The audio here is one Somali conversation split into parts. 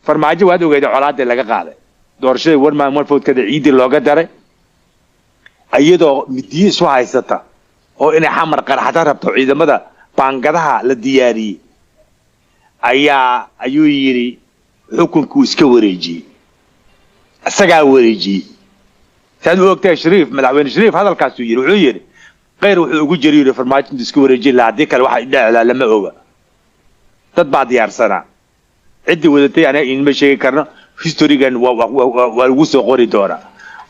farmaajo waad ogeyd colaadii laga qaaday doorashada warmaan marfood kada ciidi looga daray ayadoo midiyo soo haysata oo inay xamar qaraxda rabto ciidamada baangadaha la diyaariyay ayuu yiri xukunku iska wareejiyay asaga wareejiyay saad u ogtahay shariif madaxweyne shariif hadalkaas uu yiri wuxuu yiri qeyr wuxuu ugu jariyo farmaajo iska wareejiyay la hadii kale waxa dhacay lama oga dad baad diyaarsana cidii wadatay ana in ma sheegi karno historygan waa ugu soo qori doona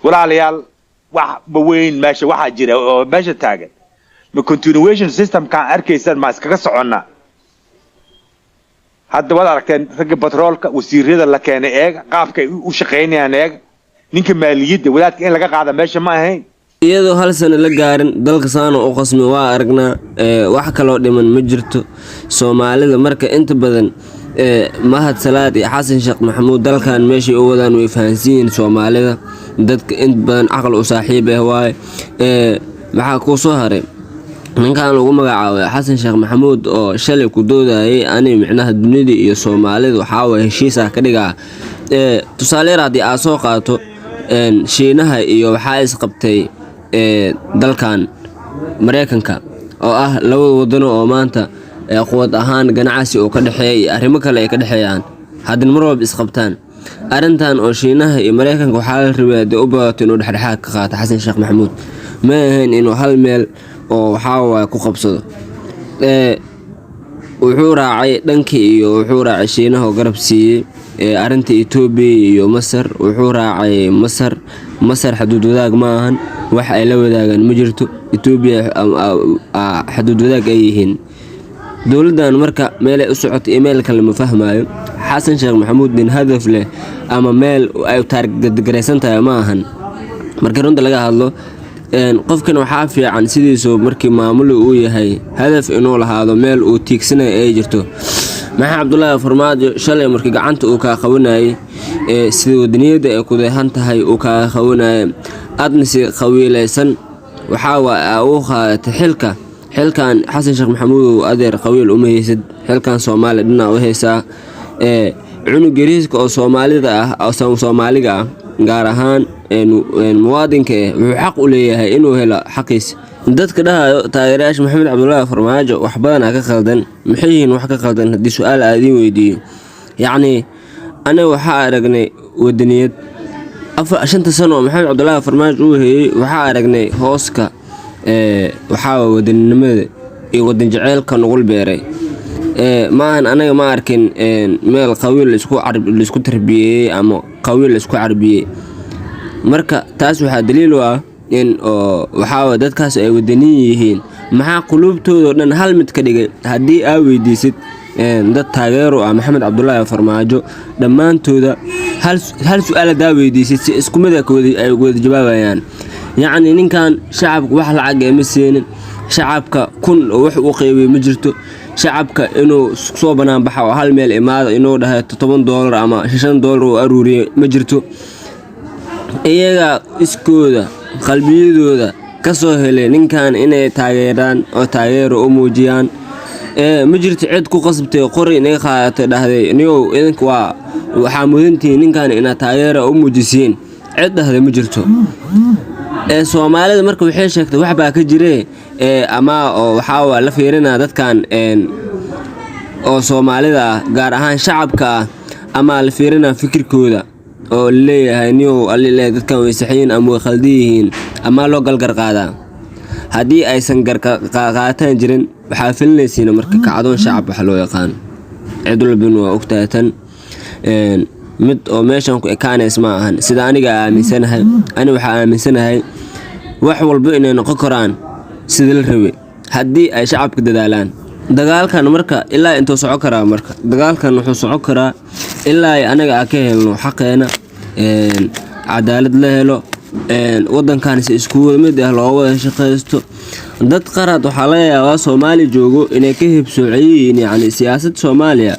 walaalayaal wax baweyn meesha waxa jira oo meesha taagan ma continuation system ka arkaysan ma iskaga socona hadda wada aragteen ragga batroolka wasiirada la keenay qaabka u shaqeynayaan ninka maaliyadda wadaadka in laga qaado meesha ma ahayn iyadoo hal sano la gaarin dalka saano u qasmi waa aragnaa wax kale oo dhiman ma jirto Soomaalida marka inta badan mahad salaad iyo xasan sheekh maxamuud dalkan meeshii u wadaan way fahansiin Soomaalida dadka inta badan aqal u saaxiib ah waay maxaa ku soo haray ninkan lagu magacaabay xasan sheekh maxamuud oo shalay ku doodayay anay micnaha dunida iyo Soomaalida waxa way heshiis ah ka dhigaa tusaale raadi aa soo qaato shiinaha iyo waxa is qabtay dalkan Mareykanka oo ah laba wadan oo maanta quwad ahaan ganacsi oo ka dhaxeeyay arrimo kale ay ka dhaxeeyaan hadin mar walba is qabtaan arintan oo shiinaha iyo Mareykanka waxa la rabaa u baahato inuu dhaxdhaxaad ka qaato xasan sheekh maxamuud ma ahayn inuu hal meel oo waxa ku qabsado wuxuu raacay dhankii iyo wuxuu raacay shiinaha oo garab siiyay arinta Itoobiya iyo Masar wuxuu raacay Masar xuduud wadaag ma ahan wax ay la wadaagaan ma jirto Itoobiya xuduud wadaag ay yihiin dawladdan marka meel ay u socoto email kale ma fahmaayo xasan sheekh maxamuud din hadaf leh ama meel ay target gareysan tahay ma ahan marka runta laga hadlo qofkan waxa fiican sidiisoo markii maamul uu yahay hadaf inuu lahaado meel uu tiigsanay ay jirto maxaa Cabdullaahi Farmaajo shalay markii gacanta uu ka qabanayay sida wadaniyada ay ku deehan tahay uu ka qabanayay adnisi qawiilaysan waxa uu qaatay xilkan xasan sheekh maxamuud adeer qawiil uma haysid xilkan Soomaaliya dhinac u haysaa cunug gariiska oo Soomaalida ah oo Soomaaliga ah gaar ahaan muwaadinka wuxuu xaq u leeyahay inuu helo xaqiisa dadka dhahayo taageerayaasha Maxamed Cabdullaahi Farmaajo wax badan ka qaldan maxay wax ka qaldan hadii su'aal aadin weydiiyo yacni ana waxa aragnay wadaniyad shanta sano Maxamed Cabdullaahi Farmaajo uu hayay waxa aragnay hooska waxa wadanimada iyo wadan jaceelka nugul beeray maahan anaga ma arkin meel qawiil isku tarbiyay ama qawiil isku carbiyay marka taas waxa daliil u ah in waxa dadkaas ay wadaniin yihiin maxaa qulubtooda dhan hal mid ka dhigay hadii aa weydiisid dad taageero ah Maxamed Cabdullaahi Farmaajo dhamaantooda hal su'aal daa weydiisid si isku mid ay wada jawaabayaan yacni ninkan shacabku wax lacag ay ma siinin shacabka kun wax uu qeybay ma jirto shacabka inuu soo banaan baxa oo hal meel imaado inuu dhahay $7 ama $6 oo aruuriyo ma jirto iyaga iskooda qalbiyadooda ka soo helay ninkan inay taageeraan oo taageero u muujiyaan ma jirto cid ku qasbtay qori inay qaadato dhahday niyow idinku waxa mudantii ninkan ina taageero u muujisiin cid dhahday ma jirto Soomaalida marka waxay sheegtay wax baa ka jiray ama oo waxa la fiirinaa dadkan oo Soomaalida gaar ahaan shacabka ama la fiirinaa fikirkooda oo leeyahay niyow alle dadkan way saxiin ama khaldiyiin ama loo galgar qaadaa hadii aysan qaataan jirin waxa filinaysiina marka kacdoon shacab wax loo yaqaan cidul bin waa ogtaatan mid oo meeshan ku ekaaneys ma ahan sida aniga aaminsanahay waxa aaminsanahay wax walba inay noqon karaan sida la rabay hadii ay shacabka dadaalaan dagaalkan marka ilaa intuu socon karaa marka dagaalkan wuxuu socon karaa ilaa anaga ka helno xaqeena cadaalad la helo wadankan si isku mid ah loo wada shaqeysto dad qarad waxa la yaabaa Soomaali joogo inay ka hibsoocayeen yani siyaasadda Soomaaliya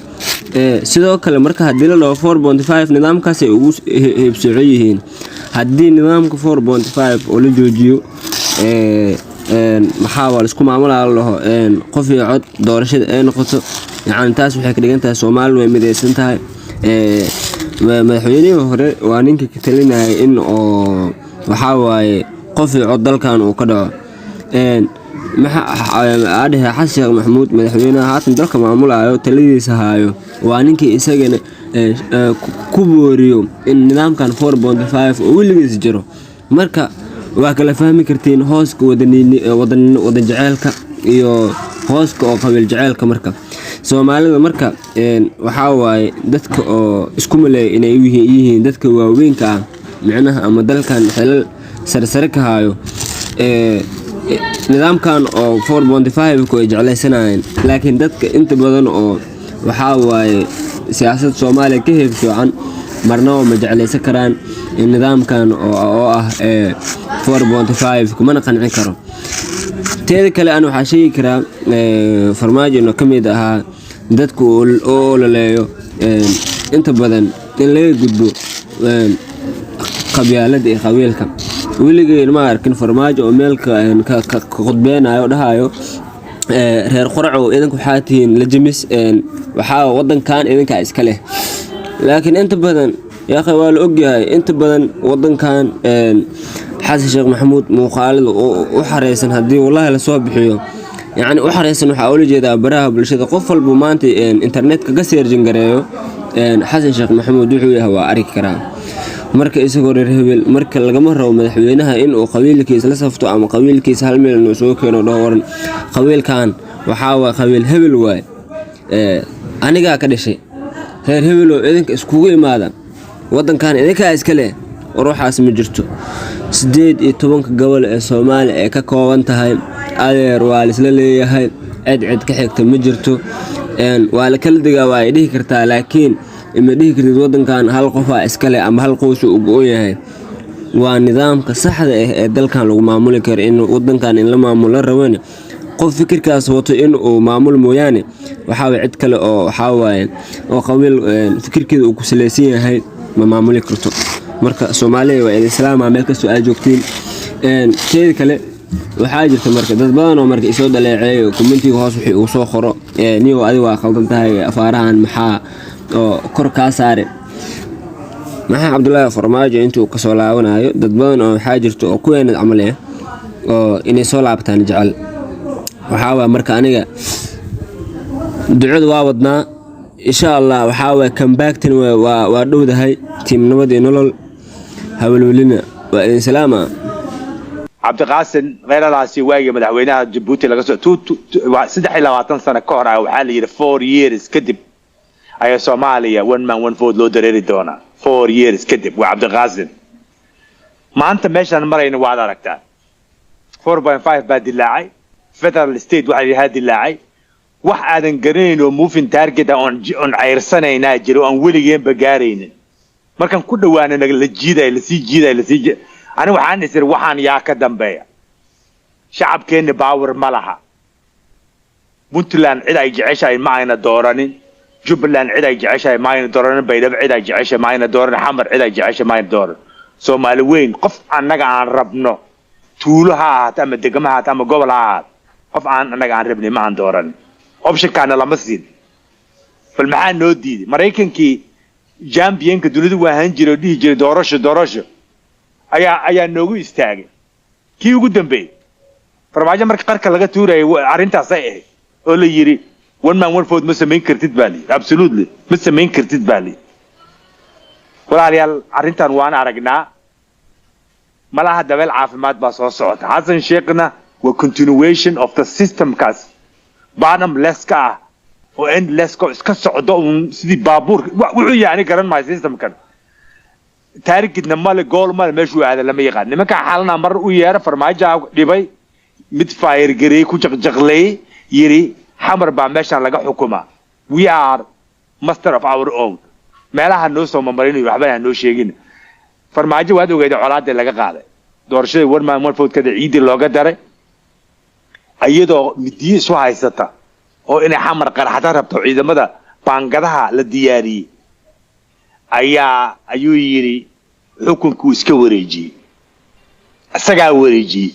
sidoo kale marka hadii la loo 4.5 nidaamkaas ay ugu hibsoocayeen hadii nidaamka 4.5 oo la joojiyo maxaa wala isku maamulaa laho qof iyo cod doorashada ay noqoto yani taas waxay ka dhigan tahay Soomaaliya way midaysan tahay madaxweynihii hore waa ninka ka talinaya in oo waxaa waaye qof iyo cod dalkan uu ka dhaco adhehe xasan sheekh maxamuud madaxweynaha haatan dalka maamulayo taladiisa haayo waa ninkii isagana ku booriyo in nidaamkan 4.5 oo weligiis jiro marka waa kala fahmi kartiin hooska wadan jaceelka iyo hooska oo qabiil jaceelka marka Soomaalida marka waxaa waaye dadka oo isku maleeyo inay yihiin dadka waaweynka ah macnaha ama dalkan xilal sarsare ka haayo nidaamkan oo 4.5 ku jeclaysanayeen laakiin dadka inta badan oo waxaa waaye siyaasadda Soomaaliya ka heebsoocan marnaba ma jeclaysan karaan nidaamkan oo ah 4.5 kuma qancin karo teeda kale aan waxa sheegi karaa farmaajo inuu kamid ahaa dadku oo laleeyo inta badan in laga gudbo qabyaalada iyo qabiilka weligeed ma arkin farmaajo oo meel ka qodbeenayo dhahayo reer quraco idinku xaatiin la jimis waxa wadankan idinka iska leh laakiin inta badan yaa waa la ogyahay inta badan wadankan xasan sheekh maxamuud muuqaalada u xareysan hadii wallahi la soo bixiyo يعني وحريصن waxa uu jeedaa baraha bulshada qof walba maanta internetka ka seerjin gareeyo xasan sheekh maxamuud wuxuu yahay waa arki karaa marka isagoo reer hebel marka laga rabo madaxweynaha in uu qabiilkiisa la safto ama qabiilkiisa hal meel inuu soo keeno dhawran qabiilkan waxa waa qabiil hebel waay aniga ka dhashay reer hebel oo idinka iskugu imaada wadankan idinka iska leh ruuxaas ma jirto 18 gobol ee Soomaaliya ee ka kooban tahay adeer waa isla leeyahay cid ka xigta ma jirto waa la kala digaa waa dhihi kartaa laakiin ima dhihi kartid wadankan hal qof iska leh ama hal qoys uu u yahay waa nidaamka saxda ah ee dalkan lagu maamuli karo in wadankan in la maamulo rabana qof fikirkaas wato in uu maamul mooyaane waxa cid kale oo waxa waaye oo qabiil fikirkeeda uu ku saleysan yahay ma maamuli karto marka Soomaaliya waa islaama meel ka soo joogtiin teed kale waxaa jirta marka dad badan oo marka isoo dhaleeceeyo commentiga hoos wixii uu soo qoro niyo adiga waa qaldan tahay afaarahan maxaa oo kor ka saare maxaa Cabdullaahi Farmaajo intuu ka soo laabanayo dad badan oo waxaa jirta oo ku yeenad camal oo inay soo laabtaan jecel waxaa marka aniga ducada waa wadnaa insha Allah waxaa comeback tan waa dhowdahay tiimnimada nolol hawlwelina waa in salaama cabdiqaasin qeyradaasi waagi madaxweynaha Djibouti laga soo 23 sano ka hor waxa la yiri 4 years kadib ay Soomaaliya one man one vote loo dareeri doona 4 years kadib waa cabdiqaasin maanta meeshan marayna waad aragtaa 4.5 baa dilaacay federal state waxa yahay dilaacay wax aadan garanayn oo moving target on ceyrsanayna jiro aan weligeen bagaaraynin markan ku dhawaana la jiiday la sii jiiday أنا وحان يصير وحان يا كدنبيا شعب كين باور ملها بنتلان عدا يجعشها معنا دوراني جبلان عدا يجعشها معنا دوراني بيدب عدا يجعشها معنا دوراني حمر عدا يجعشها معنا دوراني سومالوين قف عنك عن ربنا طولها تم دقمها تم قبلها قف عنك عن ربني ما عن دوراني أبشر كان لمسين فالمحان نودي مريكن كي جامبيين كدولدو وهنجرو دي جري دورش ayaa noogu istaagay kii ugu dambeeyay farmaajo marka qarka laga tuuray arintaas ay ahayd oo la yiri one man one vote ma sameyn kartid baali absolutely ma sameyn kartid baali walaalayaal arintan waan aragnaa malaha dabeel caafimaad baa soo socota Xasan Sheekhna waa continuation of the system kaas baanam leska oo endless ko iska socdo sidii baabuur wuxuu yaani garan my system kan taariikhdna male gool male meeshu aada lama yaqaan nimanka xalna mar u yeera farmaajo dhibay mid fire garay ku jaqjaqlay yiri xamar baa meeshan laga xukuma we are master of our own meelaha noo soo mamarinayo waxba aan noo sheegin farmaajo waad ogeeyay colaad laga qaaday doorashada war ma vote kada ciidi looga daray ayadoo midii soo haysata oo inay xamar qaraxda rabto ciidamada baangadaha la diyaariyay ayuu yiri xukunku iska wareejiyay asaga wareejiyay